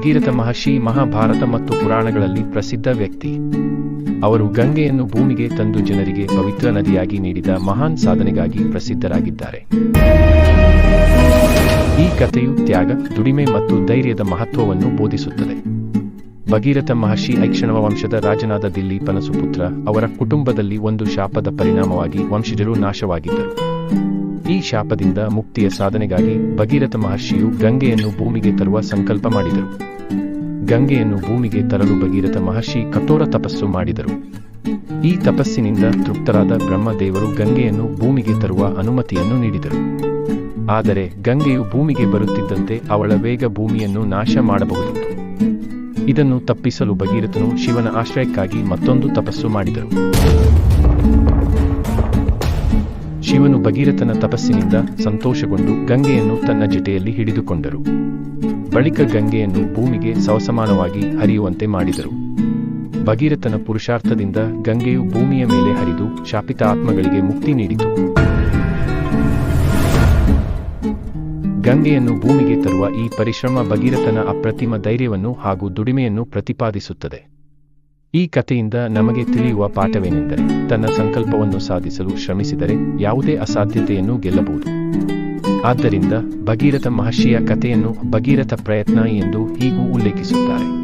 ಭಗೀರಥ ಮಹರ್ಷಿ ಮಹಾಭಾರತ ಮತ್ತು ಪುರಾಣಗಳಲ್ಲಿ ಪ್ರಸಿದ್ಧ ವ್ಯಕ್ತಿ. ಅವರು ಗಂಗೆಯನ್ನು ಭೂಮಿಗೆ ತಂದು ಜನರಿಗೆ ಪವಿತ್ರ ನದಿಯಾಗಿ ನೀಡಿದ ಮಹಾನ್ ಸಾಧನೆಗಾಗಿ ಪ್ರಸಿದ್ಧರಾಗಿದ್ದಾರೆ. ಈ ಕಥೆಯು ತ್ಯಾಗ, ದುಡಿಮೆ ಮತ್ತು ಧೈರ್ಯದ ಮಹತ್ವವನ್ನು ಬೋಧಿಸುತ್ತದೆ. ಭಗೀರಥ ಮಹರ್ಷಿ ಐಕ್ಷಣವ ವಂಶದ ರಾಜನಾದ ದಿಲೀಪನ ಸುಪುತ್ರ. ಅವರ ಕುಟುಂಬದಲ್ಲಿ ಒಂದು ಶಾಪದ ಪರಿಣಾಮವಾಗಿ ವಂಶಜರು ನಾಶವಾಗಿದ್ದರು. ಈ ಶಾಪದಿಂದ ಮುಕ್ತಿಯ ಸಾಧನೆಗಾಗಿ ಭಗೀರಥ ಮಹರ್ಷಿಯು ಗಂಗೆಯನ್ನು ಭೂಮಿಗೆ ತರುವ ಸಂಕಲ್ಪ ಮಾಡಿದರು. ಗಂಗೆಯನ್ನು ಭೂಮಿಗೆ ತರಲು ಭಗೀರಥ ಮಹರ್ಷಿ ಕಠೋರ ತಪಸ್ಸು ಮಾಡಿದರು. ಈ ತಪಸ್ಸಿನಿಂದ ತೃಪ್ತರಾದ ಬ್ರಹ್ಮದೇವರು ಗಂಗೆಯನ್ನು ಭೂಮಿಗೆ ತರುವ ಅನುಮತಿಯನ್ನು ನೀಡಿದರು. ಆದರೆ ಗಂಗೆಯು ಭೂಮಿಗೆ ಬರುತ್ತಿದ್ದಂತೆ ಅವಳ ವೇಗ ಭೂಮಿಯನ್ನು ನಾಶ ಮಾಡಬಹುದಿತ್ತು. ಇದನ್ನು ತಪ್ಪಿಸಲು ಭಗೀರಥನು ಶಿವನ ಆಶ್ರಯಕ್ಕಾಗಿ ಮತ್ತೊಂದು ತಪಸ್ಸು ಮಾಡಿದರು. ಶಿವನು ಭಗೀರಥನ ತಪಸ್ಸಿನಿಂದ ಸಂತೋಷಗೊಂಡು ಗಂಗೆಯನ್ನು ತನ್ನ ಜಟೆಯಲ್ಲಿ ಹಿಡಿದುಕೊಂಡರು. ಬಳಿಕ ಗಂಗೆಯನ್ನು ಭೂಮಿಗೆ ಸವಸಮಾನವಾಗಿ ಹರಿಯುವಂತೆ ಮಾಡಿದರು. ಭಗೀರಥನ ಪುರುಷಾರ್ಥದಿಂದ ಗಂಗೆಯು ಭೂಮಿಯ ಮೇಲೆ ಹರಿದು ಶಾಪಿತ ಆತ್ಮಗಳಿಗೆ ಮುಕ್ತಿ ನೀಡಿತು. ಗಂಗೆಯನ್ನು ಭೂಮಿಗೆ ತರುವ ಈ ಪರಿಶ್ರಮ ಭಗೀರಥನ ಅಪ್ರತಿಮ ಧೈರ್ಯವನ್ನು ಹಾಗೂ ದುಡಿಮೆಯನ್ನು ಪ್ರತಿಪಾದಿಸುತ್ತದೆ. ಈ ಕಥೆಯಿಂದ ನಮಗೆ ತಿಳಿಯುವ ಪಾಠವೇನೆಂದರೆ, ತನ್ನ ಸಂಕಲ್ಪವನ್ನು ಸಾಧಿಸಲು ಶ್ರಮಿಸಿದರೆ ಯಾವುದೇ ಅಸಾಧ್ಯತೆಯನ್ನು ಗೆಲ್ಲಬಹುದು. ಆದ್ದರಿಂದ ಭಗೀರಥ ಮಹರ್ಷಿಯ ಕಥೆಯನ್ನು ಭಗೀರಥ ಪ್ರಯತ್ನ ಎಂದು ಹೀಗೂ ಉಲ್ಲೇಖಿಸುತ್ತಾರೆ.